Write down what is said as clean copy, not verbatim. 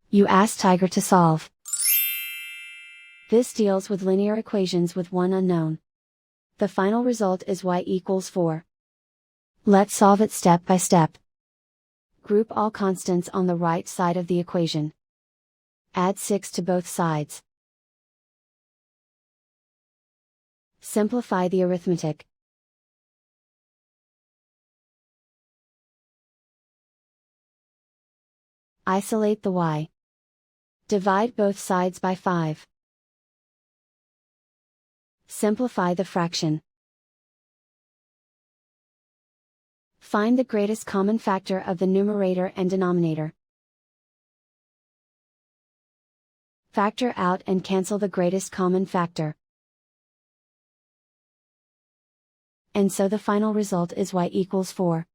You ask Tiger to solve. This deals with linear equations with one unknown. The final result is y equals 4. Let's solve it step by step. Group all constants on the right side of the equation. Add 6 to both sides. Simplify the arithmetic. Isolate the y. Divide both sides by 5. Simplify the fraction. Find the greatest common factor of the numerator and denominator. Factor out and cancel the greatest common factor. And so the final result is y equals 4.